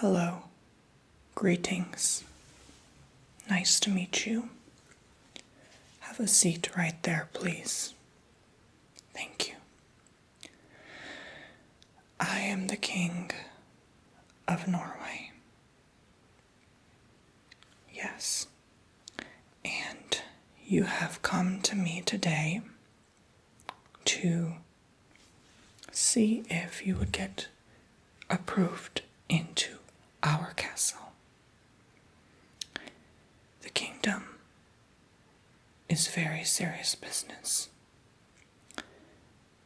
Hello. Greetings. Nice to meet you. Have a seat right there, please. Thank you. I am the King of Norway. Yes. And you have come to me today to see if you would get approved into our castle. The kingdom is very serious business.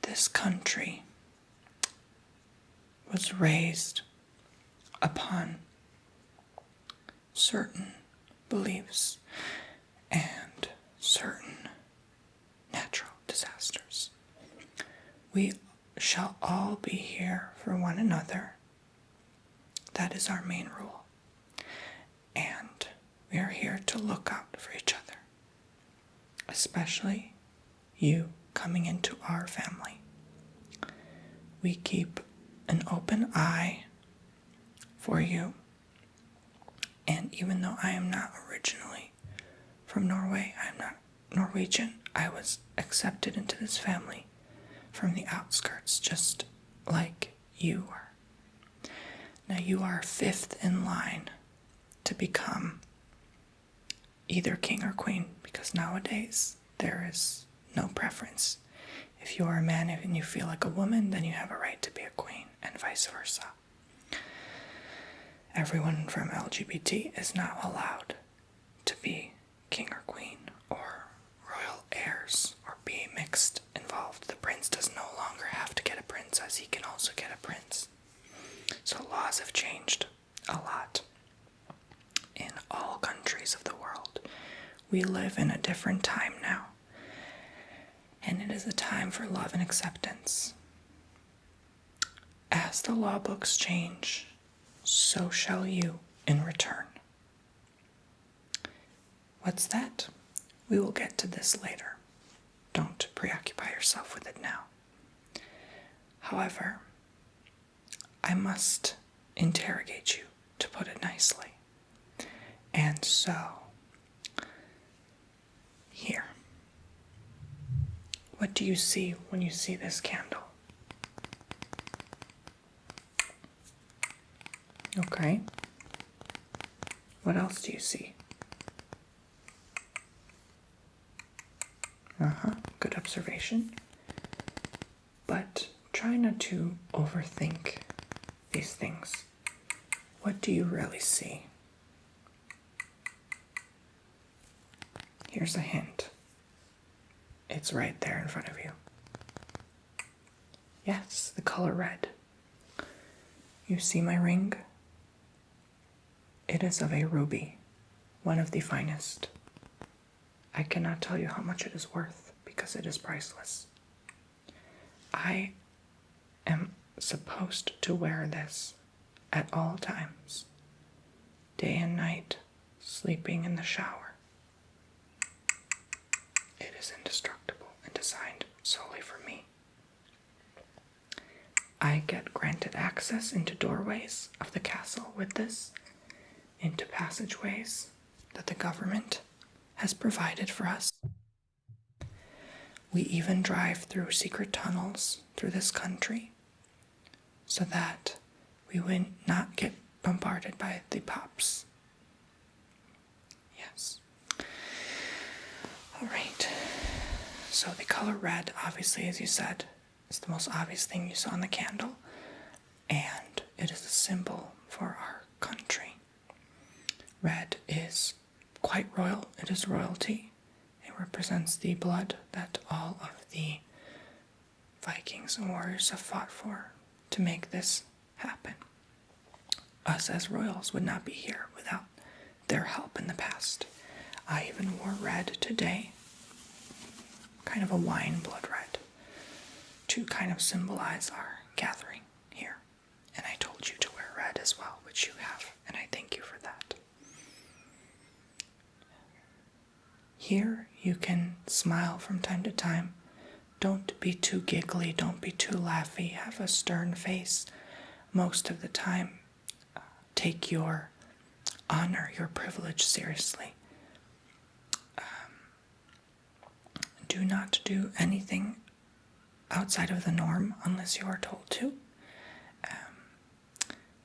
This country was raised upon certain beliefs and certain natural disasters. We shall all be here for one another. That is our main rule. And we are here to look out for each other, especially you coming into our family. We keep an open eye for you. And even though I am not originally from Norway, I am not Norwegian, I was accepted into this family from the outskirts, just like you were. Now you are fifth in line to become either king or queen, because nowadays there is no preference. If you are a man and you feel like a woman, then you have a right to be a queen, and vice versa. Everyone from LGBT is now allowed to be king or queen, or royal heirs, or be mixed involved. The prince does no longer have to get a princess, he can also get a prince. So laws have changed a lot in all countries of the world. We live in a different time now, and it is a time for love and acceptance. As the law books change, so shall you in return. What's that? We will get to this later. Don't preoccupy yourself with it now. However, I must interrogate you, to put it nicely. And so, here. What do you see when you see this candle? Okay. What else do you see? Good observation. But try not to overthink these things. What do you really see? Here's a hint. It's right there in front of you. Yes, the color red. You see my ring? It is of a ruby, one of the finest. I cannot tell you how much it is worth because it is priceless. I am supposed to wear this at all times, day and night, sleeping in the shower. It is indestructible and designed solely for me. I get granted access into doorways of the castle with this, into passageways that the government has provided for us. We even drive through secret tunnels through this country so that we would not get bombarded by the pops. Yes. All right. So the color red, obviously, as you said, is the most obvious thing you saw in the candle, and it is a symbol for our country. Red is quite royal. It is royalty. It represents the blood that all of the Vikings and warriors have fought for to make this happen. Us as royals would not be here without their help in the past. I even wore red today, kind of a wine blood red, to kind of symbolize our gathering here. And I told you to wear red as well, which you have, and I thank you for that. Here you can smile from time to time. Don't be too giggly, don't be too laughy, have a stern face most of the time. take your honor, your privilege seriously. Do not do anything outside of the norm unless you are told to.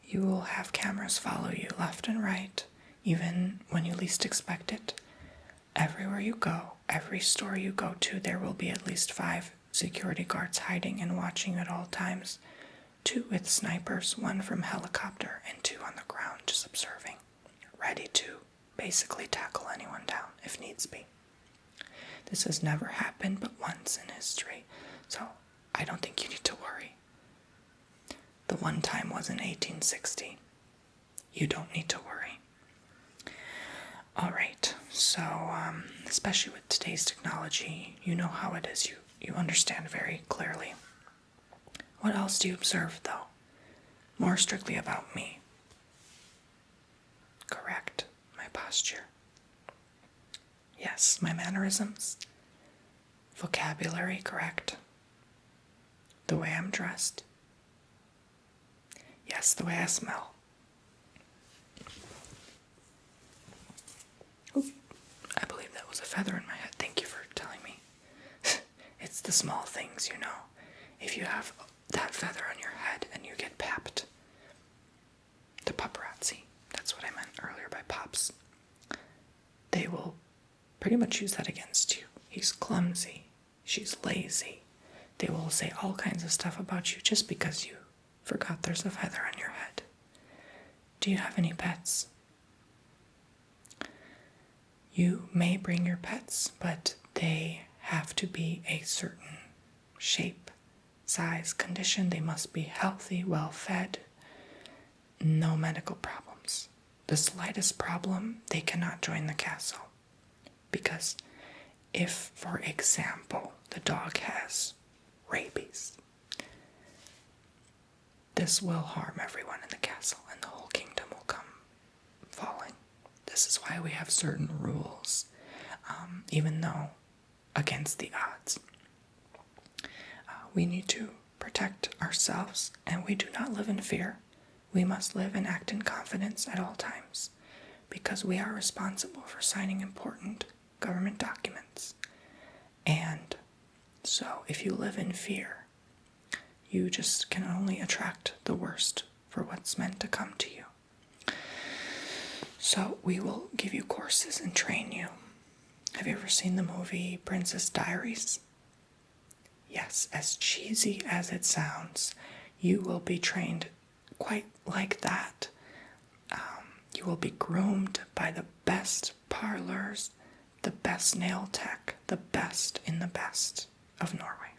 You will have cameras follow you left and right, even when you least expect it. Everywhere you go, every store you go to, there will be at least 5 security guards hiding and watching at all times. 2 with snipers, 1 from helicopter, and 2 on the ground just observing, ready to basically tackle anyone down if needs be. This has never happened but once in history, so I don't think you need to worry. The one time was in 1860. You don't need to worry. Alright, so especially with today's technology, you know how it is. You understand very clearly. What else do you observe, though? More strictly about me. Correct. My posture. Yes, my mannerisms. Vocabulary, correct. The way I'm dressed. Yes, the way I smell. Oop, I believe that was a feather in my head. Thank you for telling me. It's the small things, you know. If you have that feather on your head and you get papped, the paparazzi, that's what I meant earlier by pops, they will pretty much use that against you. He's clumsy. She's lazy. They will say all kinds of stuff about you just because you forgot there's a feather on your head. Do you have any pets? You may bring your pets, but they have to be a certain shape, size, condition. They must be healthy, well-fed, no medical problems. The slightest problem, they cannot join the castle. Because if, for example, the dog has rabies, this will harm everyone in the castle and the whole kingdom will come falling. This is why we have certain rules, even though against the odds. We need to protect ourselves, and we do not live in fear. We must live and act in confidence at all times, because we are responsible for signing important government documents. And so if you live in fear, you just can only attract the worst for what's meant to come to you. So we will give you courses and train you. Have you ever seen the movie Princess Diaries? Yes, as cheesy as it sounds, you will be trained quite like that. You will be groomed by the best parlors, the best nail tech, the best in the best of Norway.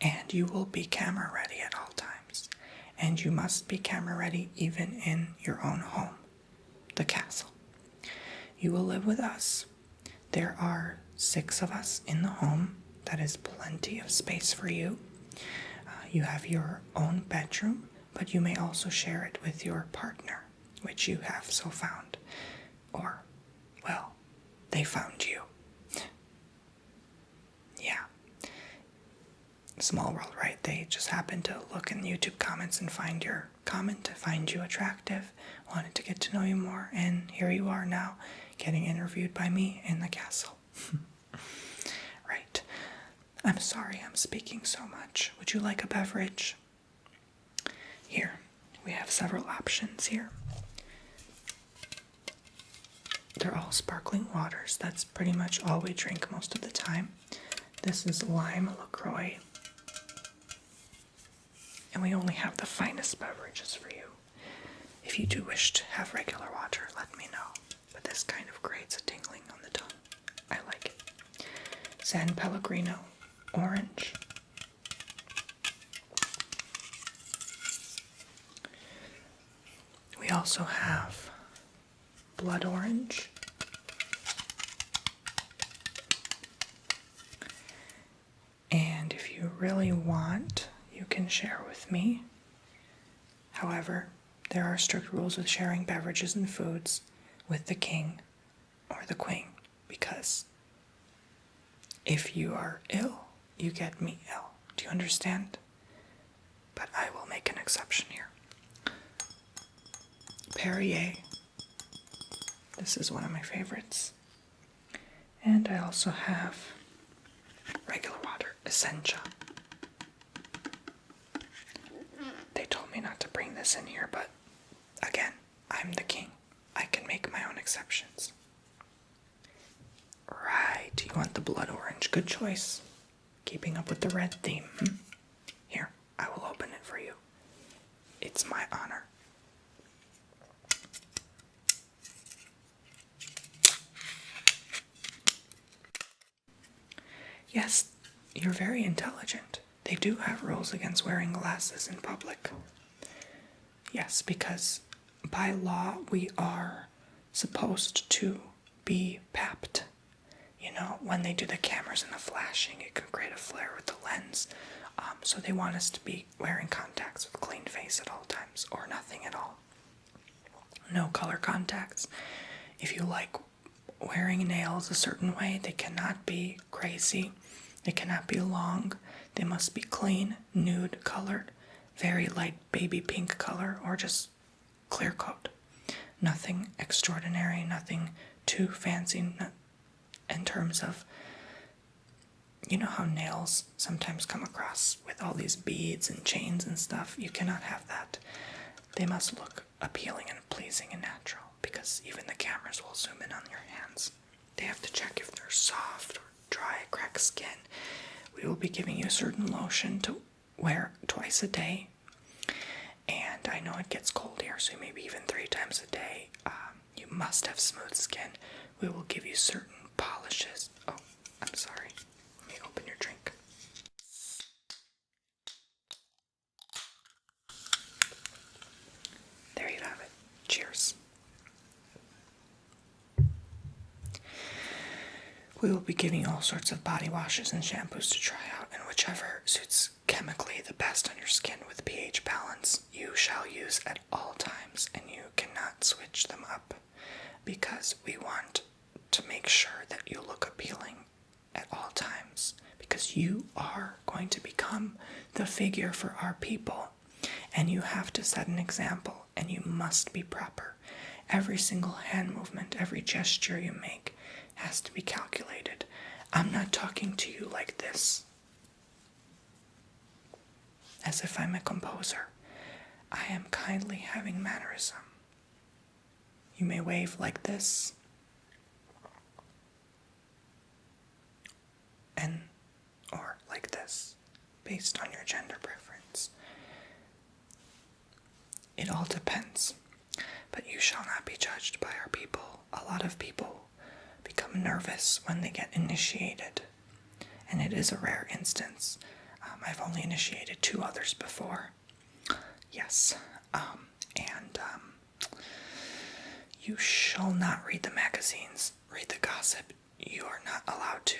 And you will be camera ready at all times. And you must be camera ready even in your own home, the castle. You will live with us. There are 6 of us in the home. That is plenty of space for you. You have your own bedroom, but you may also share it with your partner, which you have so found. Or, well, they found you. Yeah. Small world, right? They just happened to look in YouTube comments and find your comment, to find you attractive, wanted to get to know you more, and here you are now, getting interviewed by me in the castle. Right. I'm sorry I'm speaking so much. Would you like a beverage? Here, we have several options here. They're all sparkling waters. That's pretty much all we drink most of the time. This is lime LaCroix. And we only have the finest beverages for you. If you do wish to have regular water, let me know. But this kind of grates a tingling on the tongue. I like it. San Pellegrino orange. We also have blood orange. And if you really want, you can share with me. However, there are strict rules with sharing beverages and foods with the king or the queen, because if you are ill, you get me ill. Do you understand? But I will make an exception here. Perrier. This is one of my favorites. And I also have regular water, Essentia. They told me not to bring this in here, but again, I'm the king. I can make my own exceptions. Right, you want the blood orange. Good choice. Keeping up with the red theme. Here, I will open it for you. It's my honor. Yes, you're very intelligent. They do have rules against wearing glasses in public. Yes, because by law we are supposed to be papped. You know, when they do the cameras and the flashing, it can create a flare with the lens. So they want us to be wearing contacts with a clean face at all times, or nothing at all. No color contacts. If you like wearing nails a certain way, they cannot be crazy. They cannot be long. They must be clean, nude colored, very light baby pink color, or just clear coat. Nothing extraordinary, nothing too fancy in terms of, you know how nails sometimes come across with all these beads and chains and stuff? You cannot have that. They must look appealing and pleasing and natural, because even the cameras will zoom in on your hands. They have to check if they're soft or dry, cracked skin. We will be giving you a certain lotion to wear twice a day. And I know it gets cold here, so maybe even 3 times a day. You must have smooth skin. We will give you certain polishes. Oh, I'm sorry. Let me open your drink. There you have it. Cheers. We will be giving you all sorts of body washes and shampoos to try out, and whichever suits chemically the best on your skin with pH balance, you shall use at all times, and you cannot switch them up, because we want to make sure that you look appealing at all times, because you are going to become the figure for our people, and you have to set an example, and you must be proper. Every single hand movement, every gesture you make has to be calculated. I'm not talking to you like this, as if I'm a composer. I am kindly having mannerism. You may wave like this, or like this, based on your gender preference. It all depends, but you shall not be judged by our people. A lot of people become nervous when they get initiated, and it is a rare instance. I've only initiated 2 others before. Yes, you shall not read the magazines, read the gossip. You are not allowed to.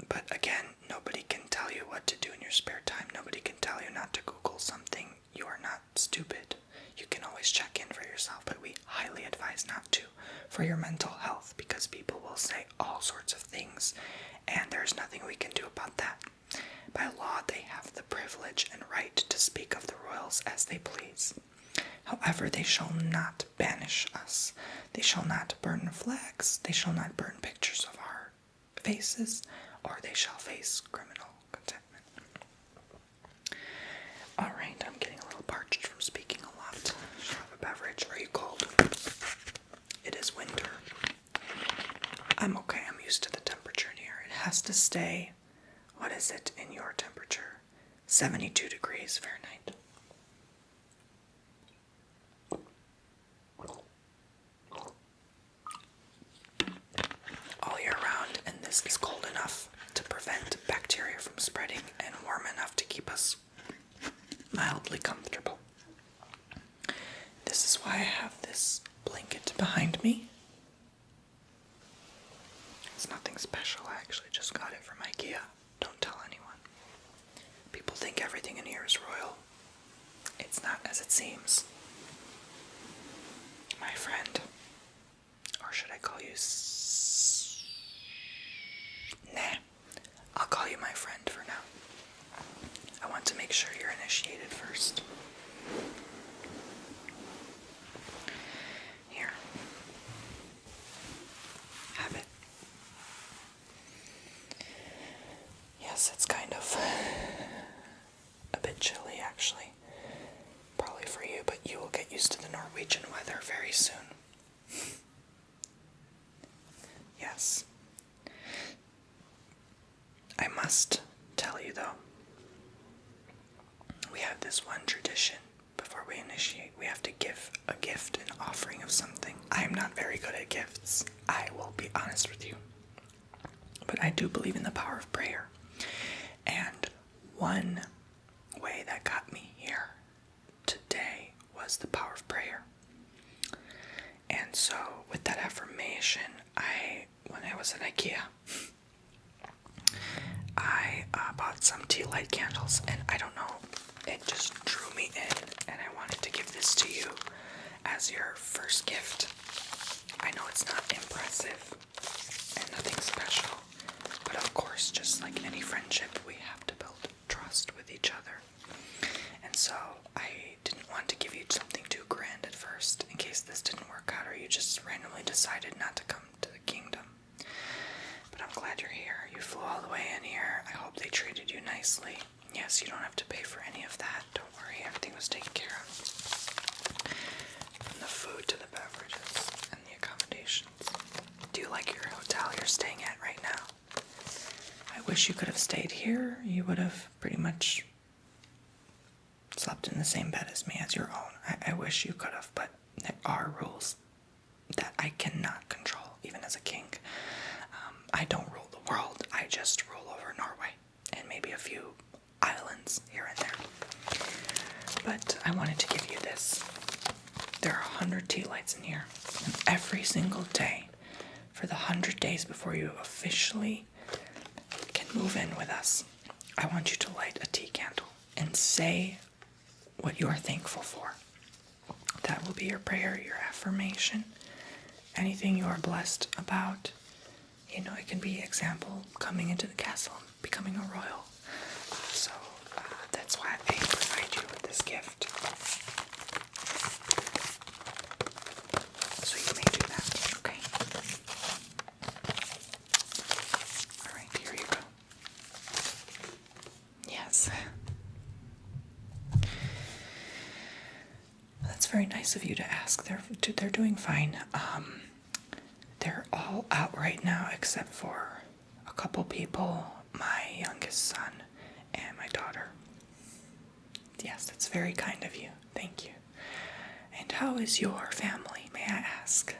But again, nobody can tell you what to do in your spare time. Nobody can tell you not to Google something. You are not stupid. You can always check in for yourself, but we highly advise not to, for your mental health, because people will say all sorts of things, and there's nothing we can do about that. By law, they have the privilege and right to speak of the royals as they please. However, they shall not banish us. They shall not burn flags. They shall not burn pictures of our faces, or they shall face criminal contentment. All right, I'm getting a little parched from speaking a lot. Shall I have a beverage? Are you cold? It is winter. I'm okay. I'm used to the temperature in here. It has to stay, what is it in your temperature? 72 degrees Fahrenheit. All year round, and this is cold enough to prevent bacteria from spreading and warm enough to keep us mildly comfortable. This is why I have this blanket behind me. It's nothing special. I actually just got it from IKEA. Don't tell anyone. People think everything in here is royal. It's not as it seems. My friend, or should I call you Nah, I'll call you my friend for now. I want to make sure you're initiated first. used to the Norwegian weather very soon. Yes. I must tell you though, we have this one tradition. Before we initiate, we have to give a gift, an offering of something. I am not very good at gifts. I will be honest with you. But I do believe in the power of prayer. And one way that got me here today was the power of prayer. And so with that affirmation, when I was at IKEA, I bought some tea light candles, and I don't know, it just drew me in, and I wanted to give this to you as your first gift. I know it's not impressive and nothing special, but of course, just like any friendship, we have to build trust with each other. And so I didn't want to give you something too grand at first, in case this didn't work out or you just randomly decided not to come to the kingdom. But I'm glad you're here. You flew all the way in here. I hope they treated you nicely. Yes, you don't have to pay for any of that. Don't worry, everything was taken care of. From the food to the beverages and the accommodations. Do you like your hotel you're staying at right now? I wish you could have stayed here. You would have pretty much slept in the same bed as me as your own. I wish you could have, but there are rules that I cannot control, even as a king. I don't rule the world. I just rule over Norway and maybe a few islands here and there. But I wanted to give you this. There are 100 tea lights in here, and every single day for the 100 days before you officially can move in with us, I want you to light a tea candle and say what you are thankful for. That will be your prayer, your affirmation, anything you are blessed about. You know, it can be example coming into the castle, becoming a royal. So that's why I provide you with this gift. So you may do that, okay? Alright, here you go. Yes. That's very nice of you to ask. They're doing fine. They're all out right now except for a couple people, my youngest son and my daughter. Yes, that's very kind of you. Thank you. And how is your family, may I ask?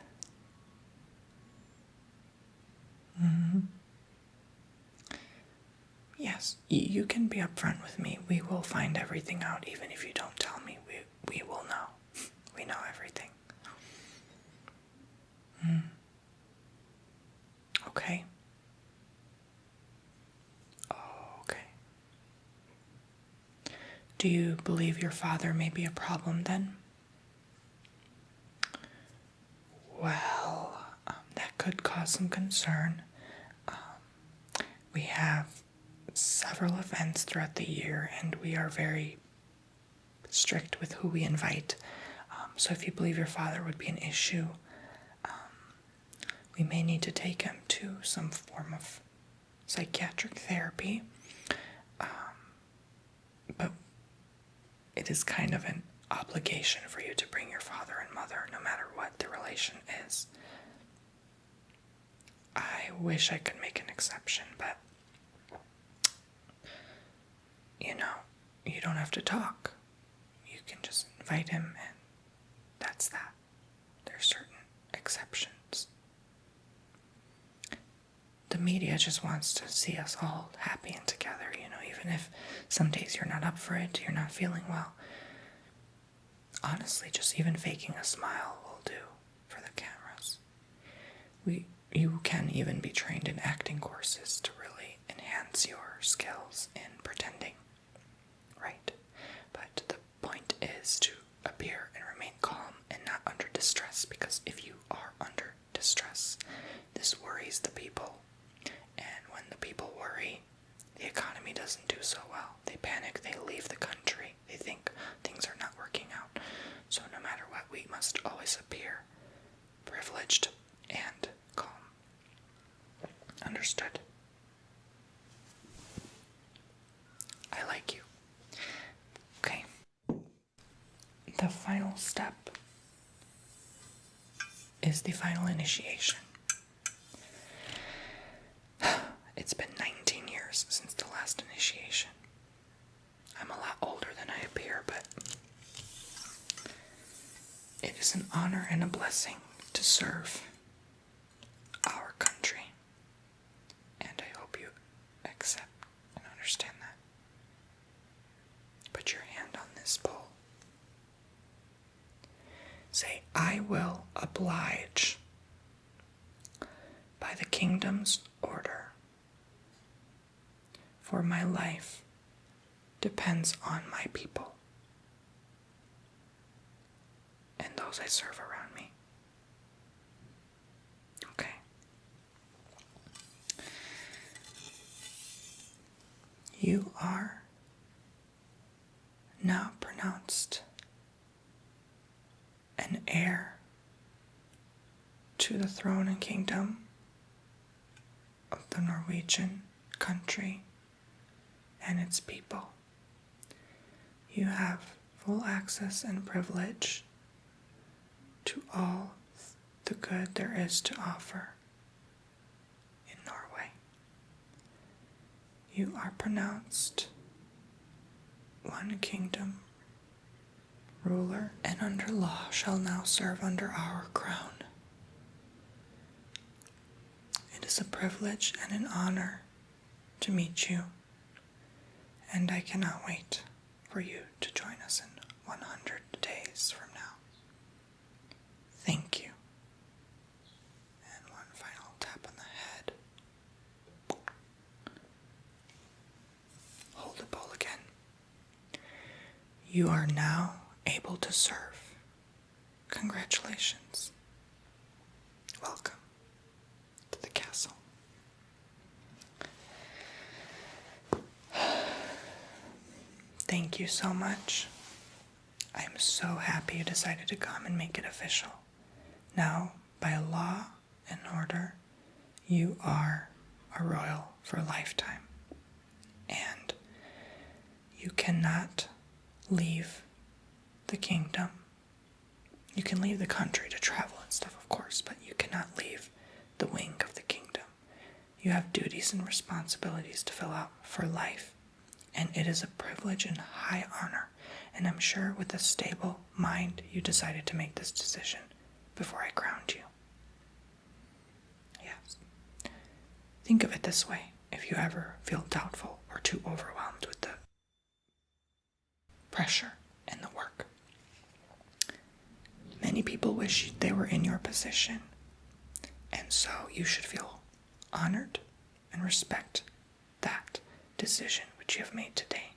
Mm-hmm. Yes, you can be upfront with me. We will find everything out, even if you don't tell me. We will know. We know everything. Okay. Okay. Do you believe your father may be a problem then? Well, that could cause some concern. We have several events throughout the year, and we are very strict with who we invite. So if you believe your father would be an issue, we may need to take him to some form of psychiatric therapy. But it is kind of an obligation for you to bring your father and mother, no matter what the relation is. I wish I could make an exception, but you know, you don't have to talk. You can just invite him, and that's that. There's certain exceptions. The media just wants to see us all happy and together, you know, even if some days you're not up for it, you're not feeling well. Honestly, just even faking a smile will do for the cameras. You can even be trained in acting courses to really enhance your skills in pretending, right? But the point is to appear and remain calm and not under distress, because if you are under distress, this worries the people. And when the people worry, the economy doesn't do so well. They panic, they leave the country, they think things are not working out. So no matter what, we must always appear privileged and calm. Understood? I like you. Okay. The final step is the final initiation. It's been 19 years since the last initiation. I'm a lot older than I appear, but it is an honor and a blessing to serve our country. And I hope you accept and understand that. Put your hand on this bowl. Say, I will oblige by the kingdom's order, for my life depends on my people and those I serve around me. Okay. You are now pronounced an heir to the throne and kingdom of the Norwegian country and its people. You have full access and privilege to all the good there is to offer in Norway. You are pronounced one kingdom ruler, and under law shall now serve under our crown. It is a privilege and an honor to meet you, and I cannot wait for you to join us in 100 days from now. Thank you. And one final tap on the head. Hold the bowl again. You are now able to serve. Congratulations. Welcome to the castle. Thank you so much. I am so happy you decided to come and make it official. Now, by law and order, you are a royal for a lifetime. And you cannot leave the kingdom. You can leave the country to travel and stuff, of course, but you cannot leave the wing of the kingdom. You have duties and responsibilities to fill out for life, and it is a privilege and high honor, and I'm sure with a stable mind you decided to make this decision before I crowned you. Yes. Think of it this way: if you ever feel doubtful or too overwhelmed with the pressure and the work, many people wish they were in your position, and so you should feel honored and respect that decision which you have made today,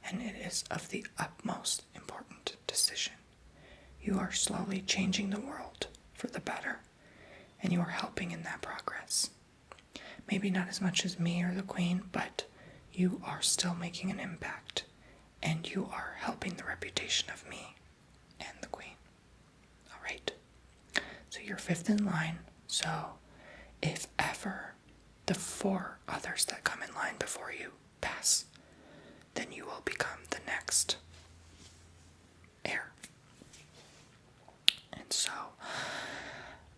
and it is of the utmost important decision. You are slowly changing the world for the better, and you are helping in that progress. Maybe not as much as me or the Queen, but you are still making an impact, and you are helping the reputation of me and the Queen. All right. So you're fifth in line. So if ever the 4 others that come in line before you pass, then you will become the next heir. And so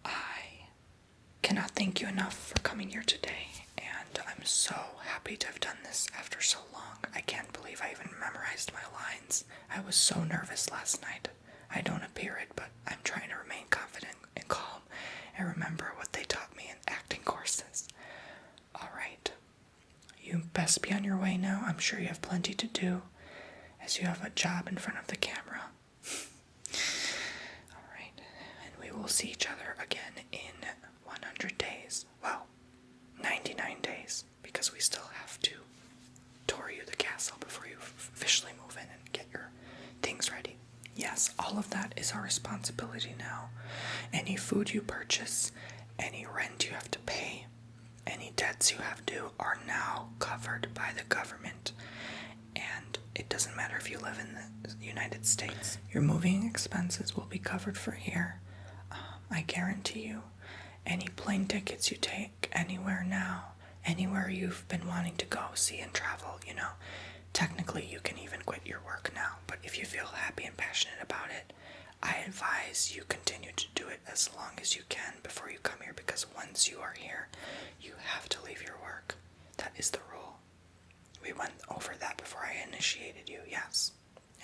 I cannot thank you enough for coming here today, and I'm so happy to have done this after so long. I can't believe I even memorized my lines. I was so nervous last night. I don't appear it, but I'm trying to remain confident and calm and remember what they taught me in acting courses. All right. You best be on your way now. I'm sure you have plenty to do, as you have a job in front of the camera. All right. And we will see each other again in 100 days. Well, 99 days, because we still have to tour you the castle before you officially move in and get your things ready. Yes, all of that is our responsibility now. Any food you purchase, any rent you have to pay, any debts you have due are now covered by the government. And it doesn't matter if you live in the United States. Your moving expenses will be covered for here. I guarantee you, any plane tickets you take anywhere now, anywhere you've been wanting to go, see, and travel, technically you can even quit your work now. But if you feel happy and passionate about it, I advise you continue to do it as long as you can before you come here, because once you are here, you have to leave your work. That is the rule. We went over that before I initiated you, yes.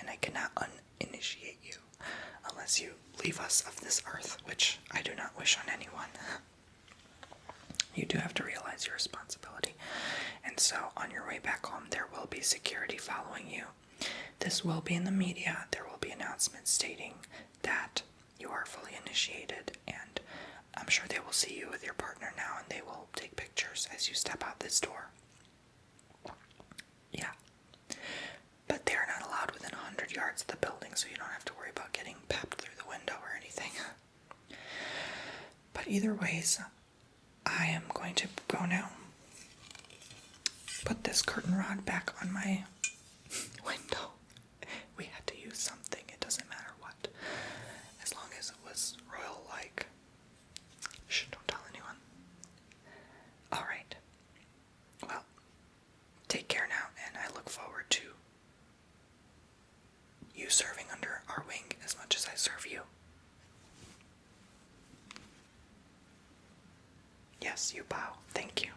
And I cannot uninitiate you unless you leave us of this earth, which I do not wish on anyone. You do have to realize your responsibility. And so on your way back home, there will be security following you. This will be in the media. There will be announcements stating that you are fully initiated, and I'm sure they will see you with your partner now, and they will take pictures as you step out this door. Yeah. But they are not allowed within 100 yards of the building, so you don't have to worry about getting papped through the window or anything. But either ways, I am going to go now. Put this curtain rod back on my window. We had to use something, it doesn't matter what. As long as it was royal-like. Shh, don't tell anyone. Alright. Well, take care now, and I look forward to you serving under our wing as much as I serve you. Yes, you bow. Thank you.